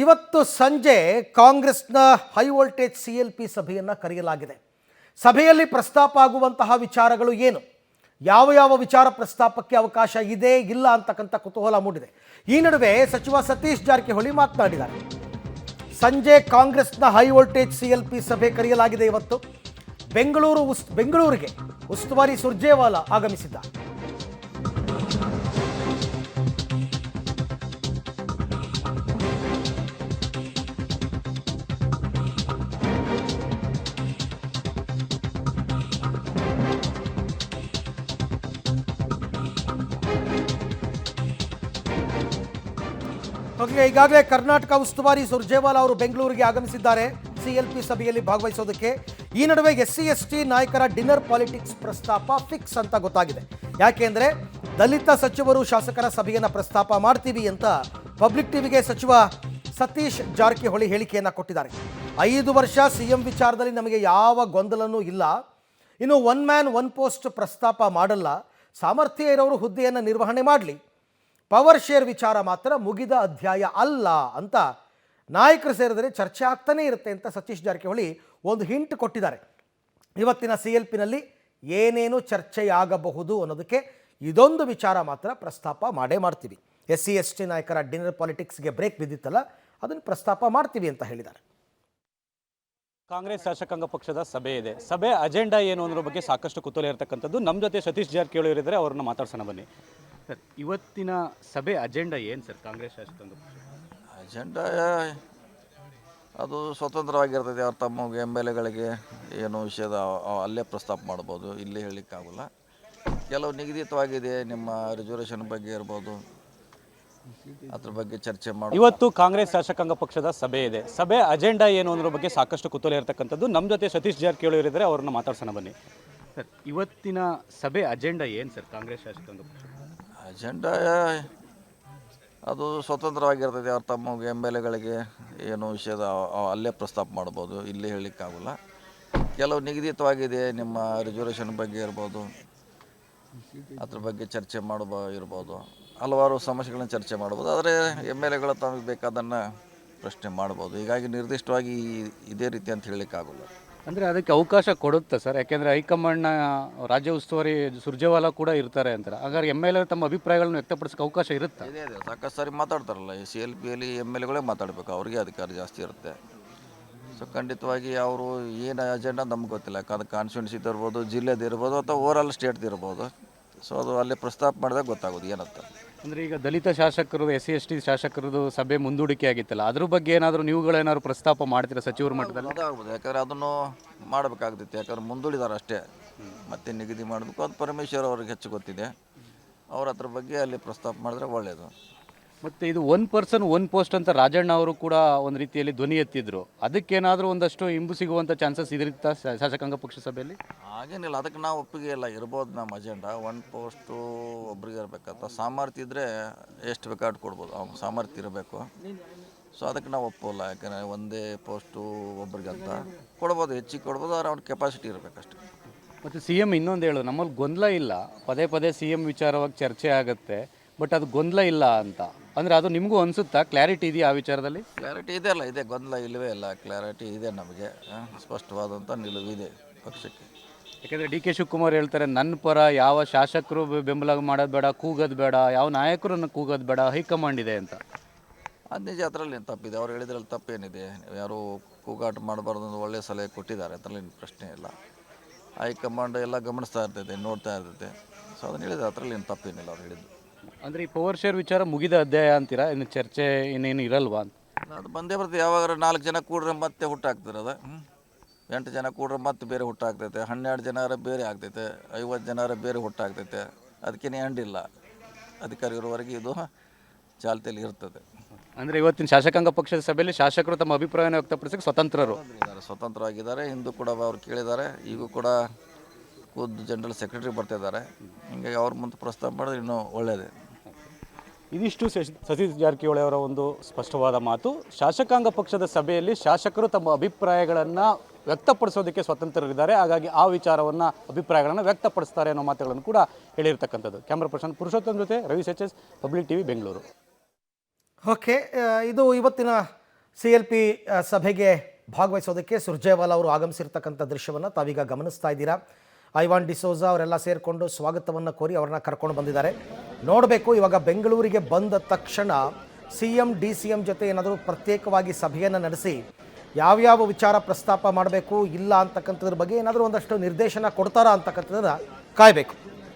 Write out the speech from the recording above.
ಇವತ್ತು ಸಂಜೆ ಕಾಂಗ್ರೆಸ್ನ ಹೈ ವೋಲ್ಟೇಜ್ CLP ಸಭೆಯನ್ನು ಕರೆಯಲಾಗಿದೆ. ಸಭೆಯಲ್ಲಿ ಪ್ರಸ್ತಾಪ ಆಗುವಂತಹ ವಿಚಾರಗಳು ಏನು, ಯಾವ ಯಾವ ವಿಚಾರ ಪ್ರಸ್ತಾಪಕ್ಕೆ ಅವಕಾಶ ಇದೆ ಇಲ್ಲ ಅಂತಕ್ಕಂಥ ಕುತೂಹಲ ಮೂಡಿದೆ. ಈ ನಡುವೆ ಸಚಿವ ಸತೀಶ್ ಜಾರಕಿಹೊಳಿ ಮಾತನಾಡಿದ್ದಾರೆ. ಸಂಜೆ ಕಾಂಗ್ರೆಸ್ನ ಹೈ ವೋಲ್ಟೇಜ್ CLP ಸಭೆ ಕರೆಯಲಾಗಿದೆ. ಇವತ್ತು ಬೆಂಗಳೂರಿಗೆ ಉಸ್ತುವಾರಿ ಸುರ್ಜೇವಾಲಾ ಆಗಮಿಸಿದ್ದಾರೆ. ಈಗಾಗಲೇ ಕರ್ನಾಟಕ ಉಸ್ತುವಾರಿ ಸುರ್ಜೇವಾಲಾ ಅವರು ಬೆಂಗಳೂರಿಗೆ ಆಗಮಿಸಿದ್ದಾರೆ CLP ಸಭೆಯಲ್ಲಿ ಭಾಗವಹಿಸೋದಕ್ಕೆ. ಈ ನಡುವೆ SC/ST ನಾಯಕರ ಡಿನ್ನರ್ ಪಾಲಿಟಿಕ್ಸ್ ಪ್ರಸ್ತಾಪ ಫಿಕ್ಸ್ ಅಂತ ಗೊತ್ತಾಗಿದೆ. ಯಾಕೆಂದ್ರೆ ದಲಿತ ಸಚಿವರು ಶಾಸಕರ ಸಭೆಯನ್ನು ಪ್ರಸ್ತಾಪ ಮಾಡ್ತೀವಿ ಅಂತ ಪಬ್ಲಿಕ್ ಟಿವಿಗೆ ಸಚಿವ ಸತೀಶ್ ಜಾರಕಿಹೊಳಿ ಹೇಳಿಕೆಯನ್ನು ಕೊಟ್ಟಿದ್ದಾರೆ. 5 ವರ್ಷ CM ವಿಚಾರದಲ್ಲಿ ನಮಗೆ ಯಾವ ಗೊಂದಲನೂ ಇಲ್ಲ, ಇನ್ನು ಒನ್ ಮ್ಯಾನ್ ಒನ್ ಪೋಸ್ಟ್ ಪ್ರಸ್ತಾಪ ಮಾಡಲ್ಲ, ಸಾಮರ್ಥ್ಯ ಇರೋರು ಹುದ್ದೆಯನ್ನು ನಿರ್ವಹಣೆ ಮಾಡಲಿ, ಪವರ್ ಶೇರ್ ವಿಚಾರ ಮಾತ್ರ ಮುಗಿದ ಅಧ್ಯಾಯ ಅಲ್ಲ ಅಂತ ನಾಯಕರು ಸೇರಿದರೆ ಚರ್ಚೆ ಆಗ್ತಾನೇ ಇರುತ್ತೆ ಅಂತ ಸತೀಶ್ ಜಾರಕಿಹೊಳಿ ಒಂದು ಹಿಂಟ್ ಕೊಟ್ಟಿದ್ದಾರೆ. ಇವತ್ತಿನ CLPನಲ್ಲಿ ಏನೇನು ಚರ್ಚೆಯಾಗಬಹುದು ಅನ್ನೋದಕ್ಕೆ ಇದೊಂದು ವಿಚಾರ ಮಾತ್ರ ಪ್ರಸ್ತಾಪ ಮಾಡೇ ಮಾಡ್ತೀವಿ. SC/ST ನಾಯಕರ ಡಿನ್ನರ್ ಪಾಲಿಟಿಕ್ಸ್ಗೆ ಬ್ರೇಕ್ ಬಿದ್ದಿತ್ತಲ್ಲ, ಅದನ್ನು ಪ್ರಸ್ತಾಪ ಮಾಡ್ತೀವಿ ಅಂತ ಹೇಳಿದ್ದಾರೆ. ಕಾಂಗ್ರೆಸ್ ಶಾಸಕಾಂಗ ಪಕ್ಷದ ಸಭೆ ಇದೆ. ಸಭೆ ಅಜೆಂಡಾ ಏನು ಅನ್ನೋದ್ರ ಬಗ್ಗೆ ಸಾಕಷ್ಟು ಕುತೂಹಲ ಇರತಕ್ಕಂಥದ್ದು. ನಮ್ಮ ಜೊತೆ ಸತೀಶ್ ಜಾರಕಿಹೊಳಿ ಇದ್ದಾರೆ, ಅವ್ರನ್ನ ಮಾತಾಡ್ಸೋಣ ಬನ್ನಿ. ಸರ್, ಇವತ್ತಿನ ಸಭೆ ಅಜೆಂಡಾ ಏನು ಸರ್? ಕಾಂಗ್ರೆಸ್ ಶಾಸಕಾಂಗ ಪಕ್ಷ ಅಜೆಂಡಾ ಅದು ಸ್ವತಂತ್ರವಾಗಿರ್ತದೆ. ಅವ್ರು ತಮ್ಮ MLAಗಳಿಗೆ ಏನು ವಿಷಯದ ಅಲ್ಲೇ ಪ್ರಸ್ತಾಪ ಮಾಡ್ಬೋದು, ಇಲ್ಲೇ ಹೇಳಲಿಕ್ಕಾಗಲ್ಲ. ಕೆಲವು ನಿಗದಿತವಾಗಿದೆ, ನಿಮ್ಮ ರಿಸರ್ವೇಷನ್ ಬಗ್ಗೆ ಇರ್ಬೋದು, ಅದ್ರ ಬಗ್ಗೆ ಚರ್ಚೆ ಮಾಡಿ. ಇವತ್ತು ಕಾಂಗ್ರೆಸ್ ಶಾಸಕಾಂಗ ಪಕ್ಷದ ಸಭೆ ಇದೆ. ಸಭೆ ಅಜೆಂಡಾ ಏನು ಅನ್ನೋದ್ರ ಬಗ್ಗೆ ಸಾಕಷ್ಟು ಕುತೂಹಲ ಇರತಕ್ಕಂಥದ್ದು. ನಮ್ಮ ಜೊತೆ ಸತೀಶ್ ಜಾರಕಿಹೊಳಿ ಇದ್ದಾರೆ, ಅವ್ರನ್ನ ಮಾತಾಡ್ಸೋಣ ಬನ್ನಿ. ಸರ್, ಇವತ್ತಿನ ಸಭೆ ಅಜೆಂಡಾ ಏನು ಸರ್? ಕಾಂಗ್ರೆಸ್ ಶಾಸಕಾಂಗ ಪಕ್ಷ ಅಜೆಂಡಾ ಅದು ಸ್ವತಂತ್ರವಾಗಿರ್ತದೆ. ಅವ್ರು ತಮ್ಮ MLAಗಳಿಗೆ ಏನು ವಿಷಯದ ಅಲ್ಲೇ ಪ್ರಸ್ತಾಪ ಮಾಡ್ಬೋದು, ಇಲ್ಲೇ ಹೇಳಲಿಕ್ಕಾಗಲ್ಲ. ಕೆಲವು ನಿಗದಿತವಾಗಿದೆ, ನಿಮ್ಮ ರಿಸರ್ವೇಷನ್ ಬಗ್ಗೆ ಇರ್ಬೋದು, ಅದ್ರ ಬಗ್ಗೆ ಚರ್ಚೆ ಇರ್ಬೋದು, ಹಲವಾರು ಸಮಸ್ಯೆಗಳನ್ನ ಚರ್ಚೆ ಮಾಡ್ಬೋದು. ಆದರೆ MLAಗಳು ತಮಗೆ ಬೇಕಾದನ್ನು ಪ್ರಶ್ನೆ ಮಾಡ್ಬೋದು. ಹೀಗಾಗಿ ನಿರ್ದಿಷ್ಟವಾಗಿ ಇದೇ ರೀತಿ ಅಂತ ಹೇಳಲಿಕ್ಕಾಗಲ್ಲ. ಅಂದರೆ ಅದಕ್ಕೆ ಅವಕಾಶ ಕೊಡುತ್ತೆ ಸರ್? ಯಾಕೆಂದರೆ ಹೈಕಮಾಂಡ್ನ ರಾಜ್ಯ ಉಸ್ತುವಾರಿ ಸುರ್ಜೇವಾಲಾ ಕೂಡ ಇರ್ತಾರೆ ಅಂತಾರೆ. ಹಾಗಾಗಿ MLA ತಮ್ಮ ಅಭಿಪ್ರಾಯಗಳನ್ನು ವ್ಯಕ್ತಪಡಿಸೋಕೆ ಅವಕಾಶ ಇರುತ್ತೆ? ಇದೆ ಸಾಕಷ್ಟು ಸಾರಿ ಮಾತಾಡ್ತಾರಲ್ಲ. ಈ CLPಯಲ್ಲಿ MLAಗಳೇ ಮಾತಾಡಬೇಕು, ಅವರಿಗೆ ಅಧಿಕಾರ ಜಾಸ್ತಿ ಇರುತ್ತೆ. ಸೊ ಖಂಡಿತವಾಗಿ ಅವರು ಏನು ಅಜೆಂಡಾ ನಮ್ಗೆ ಗೊತ್ತಿಲ್ಲ. ಯಾಕಂದ್ರೆ ಕಾನ್ಸ್ಟಿಟ್ಯೂನ್ಸಿದು ಇರ್ಬೋದು, ಜಿಲ್ಲೆದು ಇರ್ಬೋದು, ಅಥವಾ ಓವರಾಲ್ ಸ್ಟೇಟ್ದು ಇರ್ಬೋದು. ಸೊ ಅದು ಅಲ್ಲಿ ಪ್ರಸ್ತಾಪ ಮಾಡಿದಾಗ ಗೊತ್ತಾಗೋದು ಏನಂತ. ಅಂದರೆ ಈಗ ದಲಿತ ಶಾಸಕರು SC/ST ಶಾಸಕರದು ಸಭೆ ಮುಂದೂಡಿಕೆ ಆಗಿತ್ತಲ್ಲ, ಅದ್ರ ಬಗ್ಗೆ ಏನಾದರೂ ನೀವುಗಳೇನಾದ್ರು ಪ್ರಸ್ತಾಪ ಮಾಡ್ತೀರಾ ಸಚಿವರ ಮಟ್ಟದಲ್ಲಿ? ಅದಾಗ್ಬೋದು, ಯಾಕಂದರೆ ಅದನ್ನು ಮಾಡಬೇಕಾಗ್ತೈತೆ. ಯಾಕಂದ್ರೆ ಮುಂದೂಡಿದಾರೆ ಅಷ್ಟೇ, ಮತ್ತೆ ನಿಗದಿ ಮಾಡಬೇಕು. ಅದು ಪರಮೇಶ್ವರ್ ಅವ್ರಿಗೆ ಹೆಚ್ಚು ಗೊತ್ತಿದೆ. ಅವ್ರ ಅದ್ರ ಬಗ್ಗೆ ಅಲ್ಲಿ ಪ್ರಸ್ತಾಪ ಮಾಡಿದ್ರೆ ಒಳ್ಳೆಯದು. ಮತ್ತು ಇದು ಒನ್ ಪರ್ಸನ್ ಒನ್ ಪೋಸ್ಟ್ ಅಂತ ರಾಜಣ್ಣ ಅವರು ಕೂಡ ಒಂದು ರೀತಿಯಲ್ಲಿ ಧ್ವನಿ ಎತ್ತಿದ್ರು. ಅದಕ್ಕೇನಾದರೂ ಒಂದಷ್ಟು ಇಂಬು ಸಿಗುವಂಥ ಚಾನ್ಸಸ್ ಇದಿರುತ್ತಾ ಶಾಸಕಾಂಗ ಪಕ್ಷ ಸಭೆಯಲ್ಲಿ? ಹಾಗೇನಿಲ್ಲ, ಅದಕ್ಕೆ ನಾವು ಒಪ್ಪಿಗೆ ಇಲ್ಲ. ಇರ್ಬೋದು ನಮ್ಮ ಅಜೆಂಡಾ ಒನ್ ಪೋಸ್ಟು ಒಬ್ರಿಗೆ ಇರಬೇಕಂತ. ಸಾಮರ್ಥ್ಯ ಇದ್ದರೆ ಎಷ್ಟು ಬೇಕಾದ್ರೂ ಕೊಡ್ಬೋದು, ಅವ್ನು ಸಾಮರ್ಥ್ಯ ಇರಬೇಕು. ಸೊ ಅದಕ್ಕೆ ನಾವು ಒಪ್ಪೋಲ್ಲ. ಯಾಕಂದರೆ ಒಂದೇ ಪೋಸ್ಟು ಒಬ್ರಿಗೆ ಅಂತ ಕೊಡ್ಬೋದು, ಹೆಚ್ಚಿಗೆ ಕೊಡ್ಬೋದು, ಆದರೆ ಅವ್ನ ಕೆಪಾಸಿಟಿ ಇರಬೇಕಷ್ಟೆ. ಮತ್ತು CM ಇನ್ನೊಂದು ಹೇಳು, ನಮ್ಮಲ್ಲಿ ಗೊಂದಲ ಇಲ್ಲ, ಪದೇ ಪದೇ CM ವಿಚಾರವಾಗಿ ಚರ್ಚೆ ಆಗುತ್ತೆ, ಬಟ್ ಅದು ಗೊಂದಲ ಇಲ್ಲ ಅಂತ. ಅಂದರೆ ಅದು ನಿಮಗೂ ಅನಿಸುತ್ತಾ? ಕ್ಲಾರಿಟಿ ಇದೆಯಾ ಆ ವಿಚಾರದಲ್ಲಿ? ಕ್ಲಾರಿಟಿ ಇದೆ ಅಲ್ಲ, ಇದೆ. ಗೊಂದಲ ಇಲ್ಲವೇ ಇಲ್ಲ, ಕ್ಲಾರಿಟಿ ಇದೆ. ನಮಗೆ ಸ್ಪಷ್ಟವಾದಂಥ ನಿಲುವಿದೆ ಪಕ್ಷಕ್ಕೆ. ಯಾಕೆಂದರೆ DK ಶಿವಕುಮಾರ್ ಹೇಳ್ತಾರೆ, ನನ್ನ ಪರ ಯಾವ ಶಾಸಕರು ಬೆಂಬಲ ಮಾಡೋದು ಬೇಡ, ಕೂಗೋದು ಬೇಡ, ಯಾವ ನಾಯಕರನ್ನು ಕೂಗೋದು ಬೇಡ, ಹೈಕಮಾಂಡ್ ಇದೆ ಅಂತ. ಅದು ನಿಜ, ಅದರಲ್ಲಿ ಏನು ತಪ್ಪಿದೆ? ಅವ್ರು ಹೇಳಿದ್ರಲ್ಲಿ ತಪ್ಪೇನಿದೆ? ಯಾರು ಕೂಗಾಟ ಮಾಡಬಾರ್ದು ಅಂತ ಒಳ್ಳೆಯ ಸಲಹೆ ಕೊಟ್ಟಿದ್ದಾರೆ, ಅದರಲ್ಲಿ ಪ್ರಶ್ನೆ ಇಲ್ಲ. ಹೈಕಮಾಂಡ್ ಎಲ್ಲ ಗಮನಿಸ್ತಾ ಇರ್ತೈತೆ, ನೋಡ್ತಾ ಇರ್ತೈತೆ. ಸೊ ಅದನ್ನು ಹೇಳಿದ್ರೆ ಅದರಲ್ಲಿ ಏನು ತಪ್ಪೇನಿಲ್ಲ ಅವ್ರು ಹೇಳಿದ್ದು. ಅಂದರೆ ಈ ಪವರ್ ಶೇರ್ ವಿಚಾರ ಮುಗಿದ ಅಧ್ಯಾಯ ಅಂತೀರಾ? ಇನ್ನು ಚರ್ಚೆ ಇನ್ನೇನು ಇರಲ್ವಾ ಅಂತ? ಅದು ಬಂದೇ ಬರ್ತದೆ. ಯಾವಾಗ 4 ಜನ ಕೂಡ್ರೆ ಮತ್ತೆ ಹುಟ್ಟಾಗ್ತದೆ ಅದು. 8 ಜನ ಕೂಡ್ರೆ ಮತ್ತೆ ಬೇರೆ ಹುಟ್ಟಾಗ್ತೈತೆ, 12 ಜನರ ಬೇರೆ ಆಗ್ತೈತೆ, 50 ಜನರ ಬೇರೆ ಹುಟ್ಟಾಗ್ತೈತೆ. ಅದಕ್ಕೇನು ಎಂಡಿಲ್ಲ. ಅಧಿಕಾರ ಇರುವವರೆಗೆ ಇದು ಚಾಲ್ತಿಯಲ್ಲಿ ಇರ್ತದೆ. ಅಂದರೆ ಇವತ್ತಿನ ಶಾಸಕಾಂಗ ಪಕ್ಷದ ಸಭೆಯಲ್ಲಿ ಶಾಸಕರು ತಮ್ಮ ಅಭಿಪ್ರಾಯವನ್ನು ವ್ಯಕ್ತಪಡಿಸೋಕೆ ಸ್ವತಂತ್ರವಾಗಿದ್ದಾರೆ. ಹಿಂದೂ ಕೂಡ ಅವ್ರು ಕೇಳಿದ್ದಾರೆ. ಈಗೂ ಕೂಡ ಖುದ್ದು ಜನರಲ್ ಸೆಕ್ರೆಟರಿ ಬರ್ತಿದ್ದಾರೆ. ಹೀಗಾಗಿ ಅವ್ರ ಮುಂದೆ ಪ್ರಸ್ತಾಪ ಮಾಡಿದ್ರೆ ಇನ್ನೂ ಒಳ್ಳೆಯದೇ. ಇದಿಷ್ಟು ಸತೀಶ್ ಜಾರಕಿಹೊಳಿ ಅವರ ಒಂದು ಸ್ಪಷ್ಟವಾದ ಮಾತು. ಶಾಸಕಾಂಗ ಪಕ್ಷದ ಸಭೆಯಲ್ಲಿ ಶಾಸಕರು ತಮ್ಮ ಅಭಿಪ್ರಾಯಗಳನ್ನು ವ್ಯಕ್ತಪಡಿಸೋದಕ್ಕೆ ಸ್ವತಂತ್ರರಿದ್ದಾರೆ. ಹಾಗಾಗಿ ಆ ವಿಚಾರವನ್ನು ಅಭಿಪ್ರಾಯಗಳನ್ನು ವ್ಯಕ್ತಪಡಿಸ್ತಾರೆ ಅನ್ನೋ ಮಾತುಗಳನ್ನು ಕೂಡ ಹೇಳಿರ್ತಕ್ಕಂಥದ್ದು. ಕ್ಯಾಮ್ರಾ ಪರ್ಸನ್ ಪುರುಷೋತ್ತಮ್ ಜೊತೆ Ravi SH, public TV, Bengaluru. Okay, ಇದು ಇವತ್ತಿನ CLP ಸಭೆಗೆ ಭಾಗವಹಿಸೋದಕ್ಕೆ ಸುರ್ಜೇವಾಲಾ ಅವರು ಆಗಮಿಸಿರ್ತಕ್ಕಂಥ ದೃಶ್ಯವನ್ನು ತಾವೀಗ ಗಮನಿಸ್ತಾ ಇದ್ದೀರಾ. ಐವಾನ್ ಡಿಸೋಜಾ ಅವರೆಲ್ಲ ಸೇರಿಕೊಂಡು ಸ್ವಾಗತವನ್ನು ಕೋರಿ ಅವ್ರನ್ನ ಕರ್ಕೊಂಡು ಬಂದಿದ್ದಾರೆ. ನೋಡಬೇಕು ಇವಾಗ ಬೆಂಗಳೂರಿಗೆ ಬಂದ ತಕ್ಷಣ CM DCM ಜೊತೆ ಏನಾದರೂ ಪ್ರತ್ಯೇಕವಾಗಿ ಸಭೆಯನ್ನು ನಡೆಸಿ ಯಾವ್ಯಾವ ವಿಚಾರ ಪ್ರಸ್ತಾಪ ಮಾಡಬೇಕು ಇಲ್ಲ ಅಂತಕ್ಕಂಥದ್ರ ಬಗ್ಗೆ ಏನಾದರೂ ಒಂದಷ್ಟು ನಿರ್ದೇಶನ ಕೊಡ್ತಾರಾ ಅಂತಕ್ಕಂಥದ್ದನ್ನು ಕಾಯಬೇಕು.